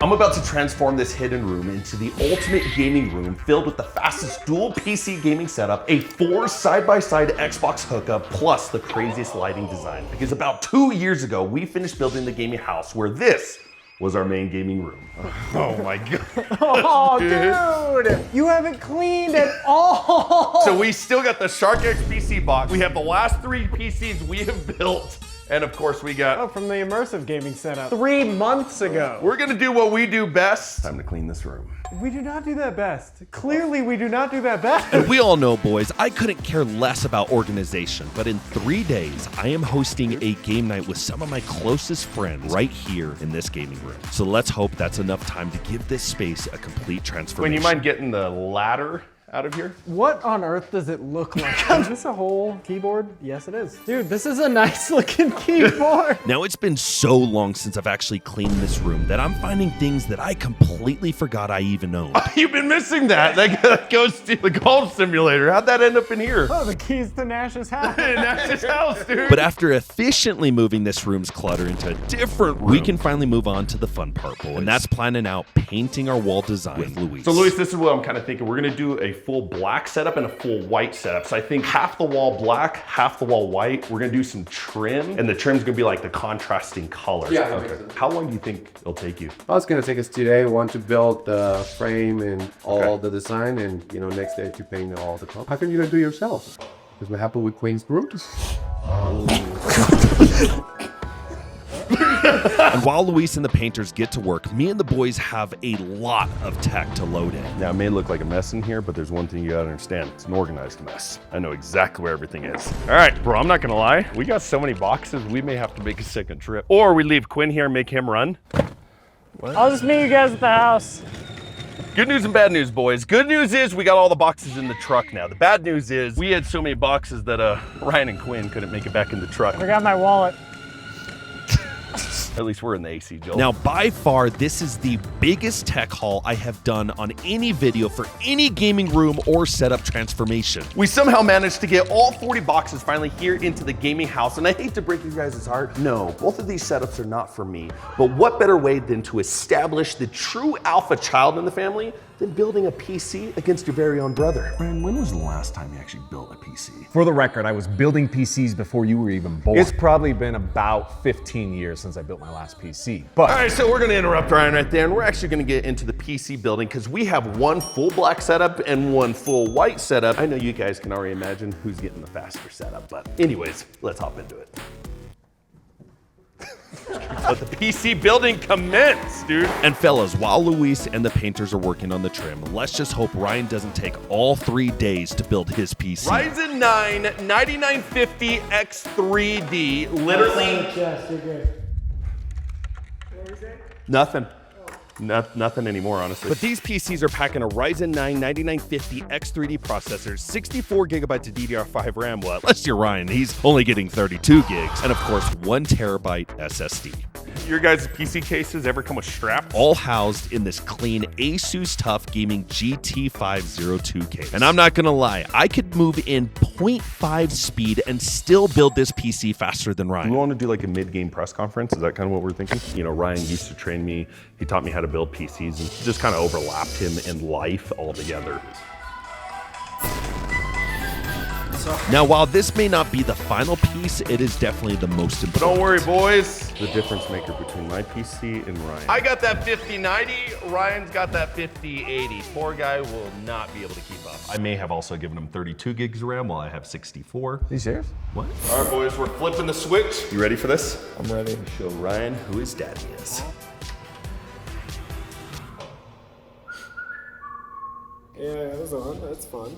I'm about to transform this hidden room into the ultimate gaming room filled with the fastest dual PC gaming setup, a 4 side-by-side Xbox hookup, plus the craziest lighting design. Because about 2 years ago, we finished building the gaming house where this was our main gaming room. Oh my God. Oh, dude! You haven't cleaned at all! So we still got the Shark X PC box. We have the last 3 PCs we have built. And of course we got... Oh, from the immersive gaming setup 3 months ago. We're gonna do what we do best. Time to clean this room. We do not do that best. Clearly we do not do that best. And we all know, boys, I couldn't care less about organization, but in 3 days, I am hosting a game night with some of my closest friends right here in this gaming room. So let's hope that's enough time to give this space a complete transformation. Wayne, you mind getting the ladder out of here? What on earth does it look like? Is this a whole keyboard? Yes, it is. Dude, this is a nice looking keyboard. Now, it's been so long since I've actually cleaned this room that I'm finding things that I completely forgot I even owned. You've been missing that. That goes to the golf simulator. How'd that end up in here? Oh, the keys to Nash's house. Nash's house, dude. But after efficiently moving this room's clutter into a different room, we can finally move on to the fun part, boys. And that's planning out painting our wall design with Luis. So Luis, this is what I'm kind of thinking. We're gonna do a full black setup and a full white setup. So I think half the wall black, half the wall white. We're gonna do some trim, and the trim's gonna be like the contrasting colors. Yeah. Okay. How long do you think it'll take you? Well, it's gonna take us today. Want to build the frame and all the design, and next day to paint all the color. How come you don't do it yourself? Because we're happy with Queen's roots. And while Luis and the painters get to work, me and the boys have a lot of tech to load in. Now, it may look like a mess in here, but there's one thing you gotta understand. It's an organized mess. I know exactly where everything is. All right, bro, I'm not gonna lie. We got so many boxes, we may have to make a second trip. Or we leave Quinn here and make him run. I'll just meet you guys at the house. Good news and bad news, boys. Good news is we got all the boxes in the truck now. The bad news is we had so many boxes that Ryan and Quinn couldn't make it back in the truck. I got my wallet. At least we're in the AC, Joel. Now, by far, this is the biggest tech haul I have done on any video for any gaming room or setup transformation. We somehow managed to get all 40 boxes finally here into the gaming house, and I hate to break you guys' heart. No, both of these setups are not for me. But what better way than to establish the true alpha child in the family than building a PC against your very own brother? Ryan, when was the last time you actually built a PC? For the record, I was building PCs before you were even born. It's probably been about 15 years since I built my last PC. But all right, so we're gonna interrupt Ryan right there, and we're actually gonna get into the PC building because we have one full black setup and one full white setup. I know you guys can already imagine who's getting the faster setup, but anyways, let's hop into it. Let the PC building commence, dude. And fellas, while Luis and the painters are working on the trim, let's just hope Ryan doesn't take all 3 days to build his PC. Ryzen 9 9950 X3D, literally. Nothing. Nothing anymore, honestly. But these PCs are packing a Ryzen 9 9950 X3D processor, 64 gigabytes of DDR5 RAM. Well, unless you're Ryan, he's only getting 32 gigs. And of course, 1 terabyte SSD. Your guys' PC cases ever come with straps? All housed in this clean Asus TUF Gaming GT502 case. And I'm not gonna lie, I could move in 0.5 speed and still build this PC faster than Ryan. We want to do like a mid-game press conference. Is that kind of what we're thinking? You know, Ryan used to train me. He taught me how to build PCs and just kind of overlapped him in life altogether. Now, while this may not be the final piece, it is definitely the most important. Don't worry, boys. The difference maker between my PC and Ryan. I got that 5090. Ryan's got that 5080. Poor guy will not be able to keep up. I may have also given him 32 gigs of RAM while I have 64. these yours? What? All right, boys, we're flipping the switch. You ready for this? I'm ready. Show Ryan who his daddy is. Yeah, it was on. That's fun.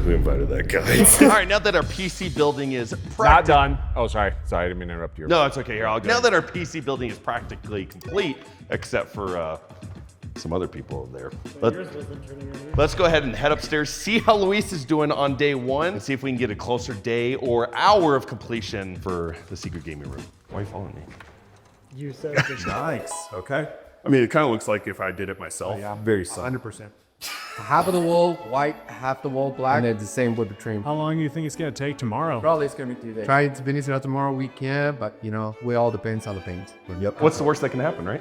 We invited that guy. All right, now that our PC building is Not done. Oh, sorry. Sorry, I didn't mean to interrupt you. No, it's okay. Here, I'll go. Now that our PC building is practically complete, except for some other people over there. Let's go ahead and head upstairs, see how Luis is doing on day 1, and see if we can get a closer day or hour of completion for the secret gaming room. Why are you following me? You said Nice, okay. I mean, it kind of looks like if I did it myself. Yeah, I'm very solid. 100%. Half of the wall white, half the wall black, and then the same with the trim. How long do you think it's gonna take tomorrow? Probably it's gonna be 2 days. Try to finish it out tomorrow. We can, but we all depends on the paint. Yep. What's the worst that can happen, right?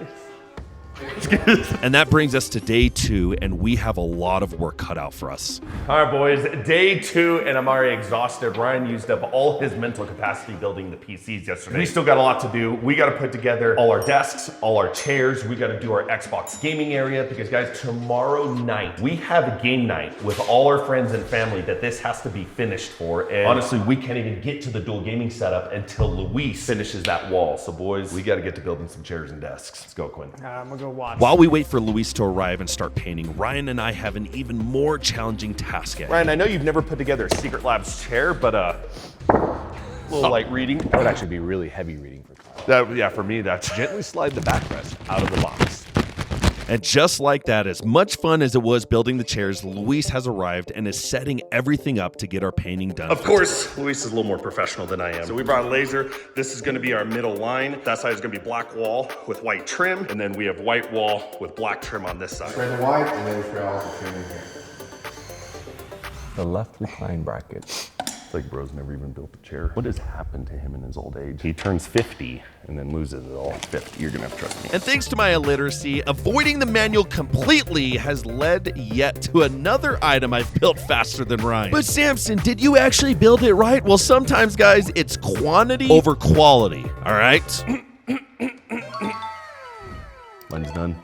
And that brings us to day 2, and we have a lot of work cut out for us. All right, boys, day 2, and I'm already exhausted. Ryan used up all his mental capacity building the PCs yesterday. We still got a lot to do. We got to put together all our desks, all our chairs. We got to do our Xbox gaming area because, guys, tomorrow night, we have a game night with all our friends and family that this has to be finished for. And honestly, we can't even get to the dual gaming setup until Luis finishes that wall. So, boys, we got to get to building some chairs and desks. Let's go, Quinn. I'm gonna go watch. While we wait for Luis to arrive and start painting, Ryan and I have an even more challenging task at hand. Ryan, I know you've never put together a Secret Labs chair, but a little light reading. That would actually be really heavy reading for Kyle. Yeah, for me, that's Gently slide the backrest out of the box. And just like that, as much fun as it was building the chairs, Luis has arrived and is setting everything up to get our painting done. Of course, Luis is a little more professional than I am. So we brought a laser. This is gonna be our middle line. That side is gonna be black wall with white trim. And then we have white wall with black trim on this side. Spray the white and then spray all the trim in here. The left recline bracket. It's like bro's never even built a chair. What has happened to him in his old age? He turns 50 and then loses it all at 50. You're gonna have to trust me. And thanks to my illiteracy, avoiding the manual completely has led yet to another item I've built faster than Ryan. But Samson, did you actually build it right? Well, sometimes, guys, it's quantity over quality, all right? Mine's done.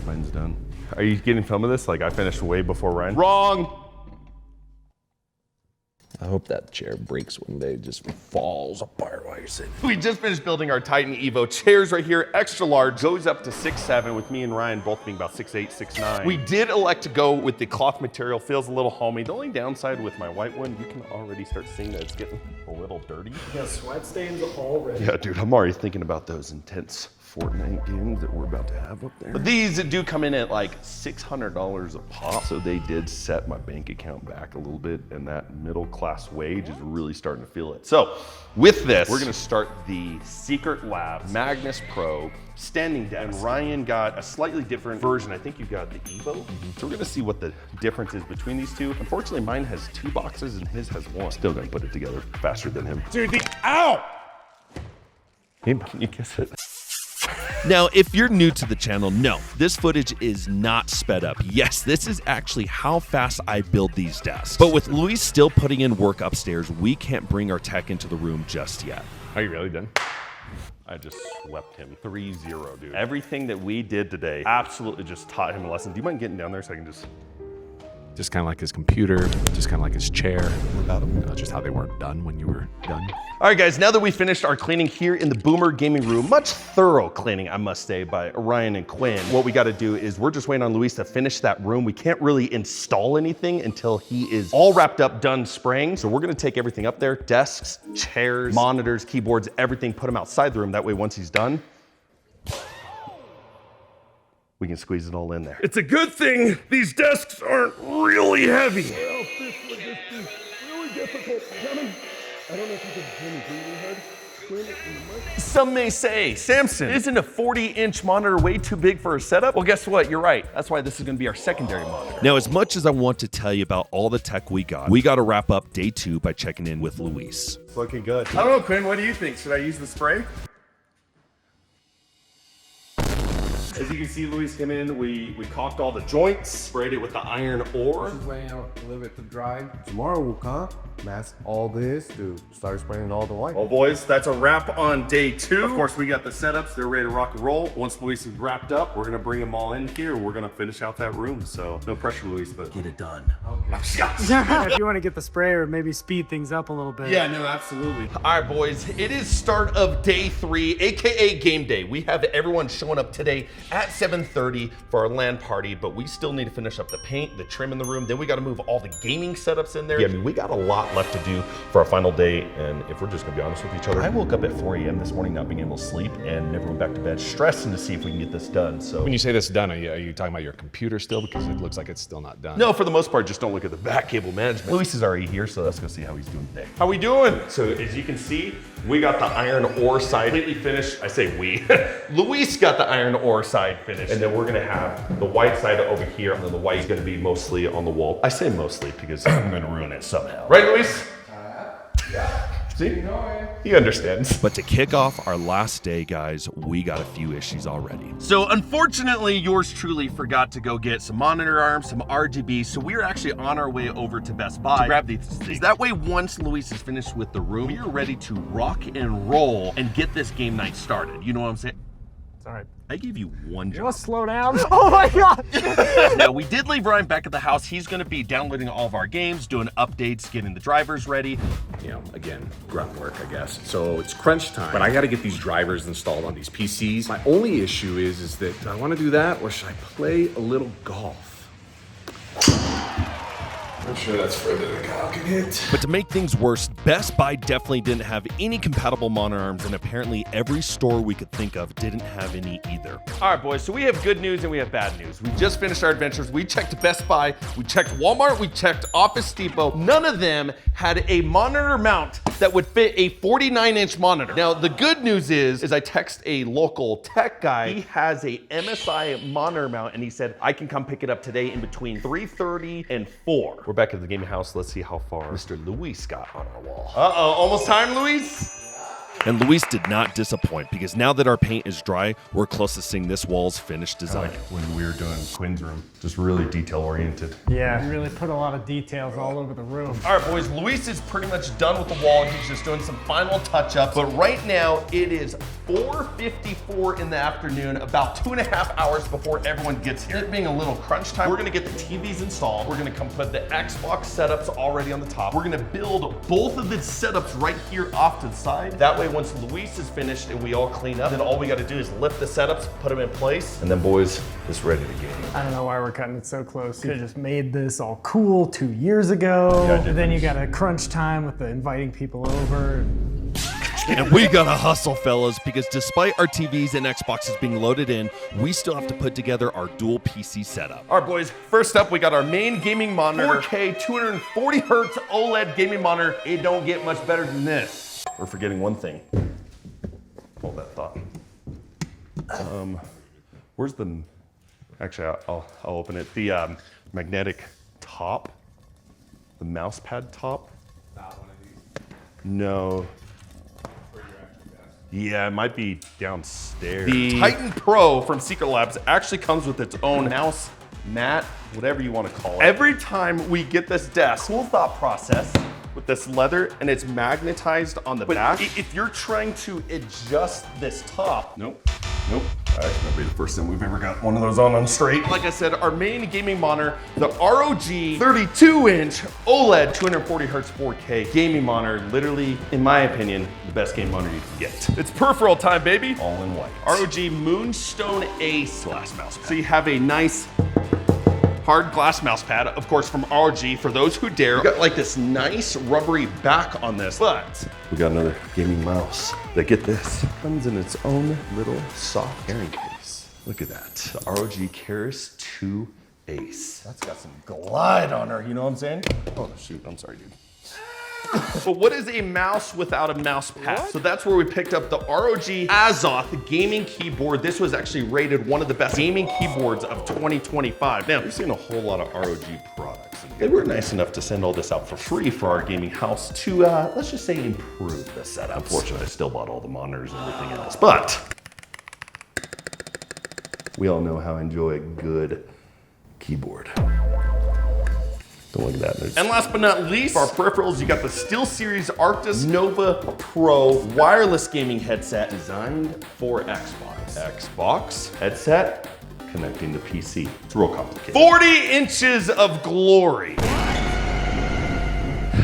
Mine's done. Are you getting film of this? Like I finished way before Ryan? Wrong! I hope that chair breaks one day, just falls apart while you're sitting. We just finished building our Titan Evo chairs right here, extra large, goes up to 6'7", with me and Ryan both being about 6'8", 6'9". We did elect to go with the cloth material, feels a little homey. The only downside with my white one, you can already start seeing that it's getting a little dirty. Yeah, sweat stains already. Yeah, dude, I'm already thinking about those intense Fortnite games that we're about to have up there. But these do come in at like $600 a pop, so they did set my bank account back a little bit, and that middle class wage is really starting to feel it. So with this, we're gonna start the Secret Labs Magnus Pro standing desk. And Ryan got a slightly different version. I think you got the Evo. So we're gonna see what the difference is between these two. Unfortunately, mine has 2 boxes and his has 1. Still gonna put it together faster than him. Dude, ow! Can you guess it? Now, if you're new to the channel, no, this footage is not sped up. Yes, this is actually how fast I build these desks. But with Luis still putting in work upstairs, we can't bring our tech into the room just yet. Are you really done? I just swept him 3-0, dude. Everything that we did today absolutely just taught him a lesson. Do you mind getting down there so I can just... Just kind of like his computer, just kind of like his chair. What about him? Just how they weren't done when you were done. All right, guys, now that we finished our cleaning here in the Boomer gaming room, much thorough cleaning, I must say, by Ryan and Quinn. What we gotta do is we're just waiting on Luis to finish that room. We can't really install anything until he is all wrapped up, done spraying. So we're gonna take everything up there, desks, chairs, monitors, keyboards, everything, put them outside the room. That way, once he's done, we can squeeze it all in there. It's a good thing these desks aren't really heavy. Well, this would just be really difficult. Gentlemen, I don't know if you can hear me breathing hard. Some may say, Samson, isn't a 40-inch monitor way too big for a setup? Well, guess what? You're right. That's why this is gonna be our secondary monitor. Now, as much as I want to tell you about all the tech we got to wrap up day 2 by checking in with Luis. It's looking good. I don't know, Quinn, what do you think? Should I use the spray? As you can see, Luis came in, we caulked all the joints, sprayed it with the iron ore. Just waiting out a little bit to dry. Tomorrow we'll come, mask all this to start spraying all the white. Well, boys, that's a wrap on day 2. Of course, we got the setups. They're ready to rock and roll. Once Luis is wrapped up, we're going to bring them all in here. We're going to finish out that room. So no pressure, Luis, but get it done. Okay. If you want to get the sprayer, maybe speed things up a little bit. Yeah, no, absolutely. All right, boys, it is start of day 3, AKA game day. We have everyone showing up today at 7:30 for our LAN party, but we still need to finish up the paint, the trim in the room. Then we got to move all the gaming setups in there. Yeah, I mean, we got a lot left to do for our final day. And if we're just gonna be honest with each other, I woke up at 4 a.m. this morning not being able to sleep and never went back to bed, stressing to see if we can get this done. So When you say this is done, are you talking about your computer still? Because it looks like it's still not done. no, for the most part, just don't look at the back cable management. Luis is already here, so let's go see how he's doing today. How we doing? So as you can see, we got the iron ore side completely finished. I say we. Luis got the iron ore side finished. And then we're gonna have the white side over here, and then the white is gonna be mostly on the wall. I say mostly because I'm gonna ruin it somehow. Right, Luis? Yeah. See? He understands. But to kick off our last day, guys, we got a few issues already. So unfortunately, yours truly forgot to go get some monitor arms, some RGB, so we're actually on our way over to Best Buy to grab these things. That way, once Luis is finished with the room, we are ready to rock and roll and get this game night started. You know what I'm saying? It's all right. I gave you one You job. want to slow down? Oh my God. Now, we did leave Ryan back at the house. He's gonna be downloading all of our games, doing updates, getting the drivers ready. You know, again, grunt work, I guess. So it's crunch time, but I got to get these drivers installed on these PCs. My only issue is that do I want to do that or should I play a little golf? I'm sure that's further than Kyle can hit. But to make things worse, Best Buy definitely didn't have any compatible monitor arms, and apparently every store we could think of didn't have any either. All right, boys, so we have good news and we have bad news. We just finished our adventures. We checked Best Buy, we checked Walmart, we checked Office Depot. None of them had a monitor mount that would fit a 49-inch monitor. Now, the good news is I text a local tech guy. He has a MSI monitor mount, and he said, I can come pick it up today in between 3:30 and 4. We're back at the gaming house. Let's see how far Mr. Luis got on our wall. Uh-oh, almost time, Luis? And Luis did not disappoint, because now that our paint is dry, we're close to seeing this wall's finished design. When we were doing Quinn's room, just really detail oriented. Yeah, really put a lot of details all over the room. All right, boys, Luis is pretty much done with the wall. He's just doing some final touch-ups. But right now, it is 4:54 in the afternoon, about 2.5 hours before everyone gets here. It being a little crunch time, we're gonna get the TVs installed. We're gonna come put the Xbox setups already on the top. We're gonna build both of the setups right here off to the side. That way, once Luis is finished and we all clean up, then all we gotta do is lift the setups, put them in place, and then, boys, it's ready to game. I don't know why we're cutting it so close. Could have just made this all cool 2 years ago. Yeah, I did And then you finish. got a crunch time with the inviting people over. And we gotta hustle, fellas, because despite our TVs and Xboxes being loaded in, we still have to put together our dual PC setup. All right, boys, first up, we got our main gaming monitor, 4K 240 hertz OLED gaming monitor. It don't get much better than this. We're forgetting one thing. Hold that thought. Where's the, actually, I'll open it. The magnetic top, the mouse pad top. No. Yeah, it might be downstairs. The Titan Pro from Secret Labs actually comes with its own mouse mat, whatever you want to call it. Every time we get this desk, cool thought process with this leather, and it's magnetized on the back. If you're trying to adjust this top, nope. That's gonna be the first time we've ever got one of those on straight. Like I said, our main gaming monitor, the ROG 32-inch OLED 240 hertz 4K gaming monitor, literally, in my opinion, the best game monitor you can get. It's peripheral time, baby. All in white. ROG Moonstone Ace glass mouse pad. So you have a nice hard glass mouse pad, of course, from ROG, for those who dare. We got like this nice rubbery back on this, but we got another gaming mouse that, get this, comes in its own little soft carrying case. Look at that, the ROG Keras 2 Ace. That's got some glide on her, you know what I'm saying? Oh shoot, I'm sorry, dude. But what is a mouse without a mouse pad? What? So that's where we picked up the ROG Azoth gaming keyboard. This was actually rated one of the best gaming keyboards of 2025. Now, we've seen a whole lot of ROG products. They were nice enough to send all this out for free for our gaming house to, let's just say, improve the setup. Unfortunately, I still bought all the monitors and everything else, but we all know how I enjoy a good keyboard. Don't look at that. And last but not least, for our peripherals, you got the SteelSeries Arctis Nova Pro wireless gaming headset designed for Xbox. Xbox headset connecting to PC. It's real complicated. 40 inches of glory.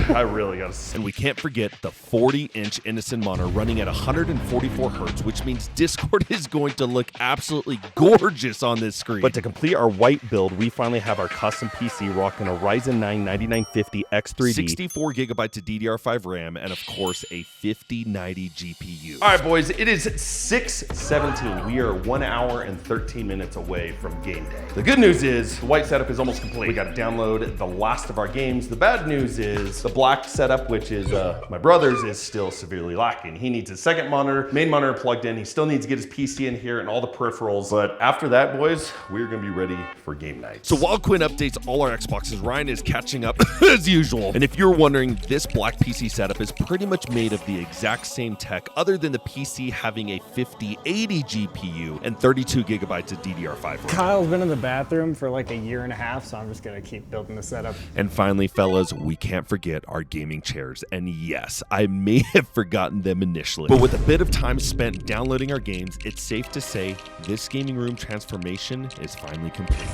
I really gotta say. And we can't forget the 40-inch Innocent monitor running at 144 hertz, which means Discord is going to look absolutely gorgeous on this screen. But to complete our white build, we finally have our custom PC rocking a Ryzen 9 9950 X3D. 64 gigabytes of DDR5 RAM, and of course, a 5090 GPU. All right, boys, it is 6:17. We are 1 hour and 13 minutes away from game day. The good news is the white setup is almost complete. We got to download the last of our games. The bad news is the black setup, which is my brother's, is still severely lacking. He needs his second monitor, main monitor plugged in. He still needs to get his PC in here and all the peripherals. But after that, boys, we're gonna be ready for game night. So while Quinn updates all our Xboxes, Ryan is catching up as usual. And if you're wondering, this black PC setup is pretty much made of the exact same tech, other than the PC having a 5080 GPU and 32 gigabytes of DDR5 RAM. Kyle's been in the bathroom for like a year and a half, so I'm just gonna keep building the setup. And finally, fellas, we can't forget our gaming chairs. And yes, I may have forgotten them initially, but with a bit of time spent downloading our games, it's safe to say this gaming room transformation is finally complete.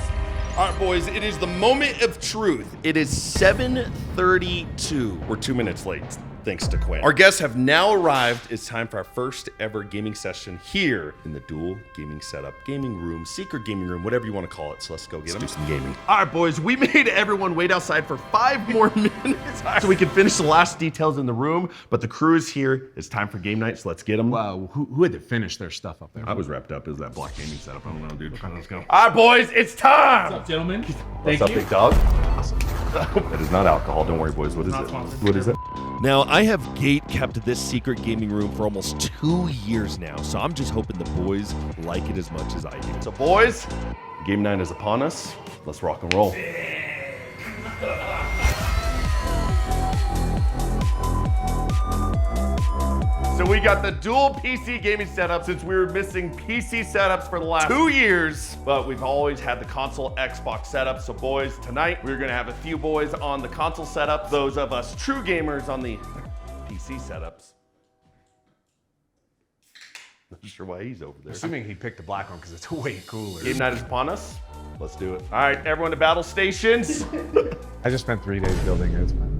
All right, boys, it is the moment of truth. It is 7:32. We're 2 minutes late, thanks to Quinn. Our guests have now arrived. It's time for our first ever gaming session here in the dual gaming setup, gaming room, secret gaming room, whatever you want to call it. So let's go get them. Do some gaming. All right, boys, we made everyone wait outside for 5 more minutes so we can finish the last details in the room, but the crew is here. It's time for game night, so let's get them. Wow, who had to finish their stuff up there? I was wrapped up. It was that black gaming setup. I don't know, dude. Let's go. All right, boys, it's time. Gentlemen, What's up, big dog? Awesome. That is not alcohol. Don't worry, boys. What is it? What is it? Now, I have gate kept this secret gaming room for almost 2 years now, so I'm just hoping the boys like it as much as I do. So, boys, game night is upon us. Let's rock and roll. So we got the dual PC gaming setup since we were missing PC setups for the last 2 years, but we've always had the console Xbox setup. So boys, tonight we're gonna have a few boys on the console setup, those of us true gamers on the PC setups. Not sure why he's over there. Assuming he picked the black one because it's way cooler. Game night is upon us. Let's do it. All right, everyone to battle stations. I just spent 3 days building it. It's fine.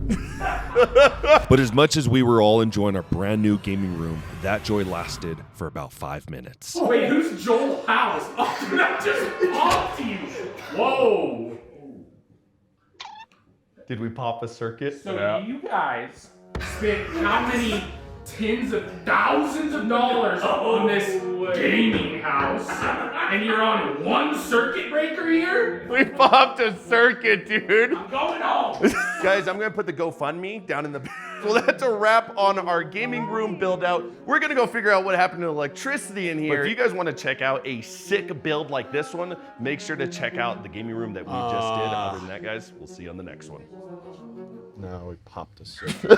But as much as we were all enjoying our brand new gaming room, that joy lasted for about 5 minutes. Wait, who's Joel House? Oh, dude, I just popped you. Whoa. Did we pop a circuit? So you guys spent how many tens of thousands of dollars on this gaming house, and you're on one circuit breaker here? We popped a circuit, dude. I'm going home. Guys, I'm gonna put the GoFundMe down in the. Well, that's a wrap on our gaming room build out. We're gonna go figure out what happened to electricity in here. But if you guys want to check out a sick build like this one, make sure to check out the gaming room that we just did. Other than that, guys, we'll see you on the next one. No, we popped a circuit.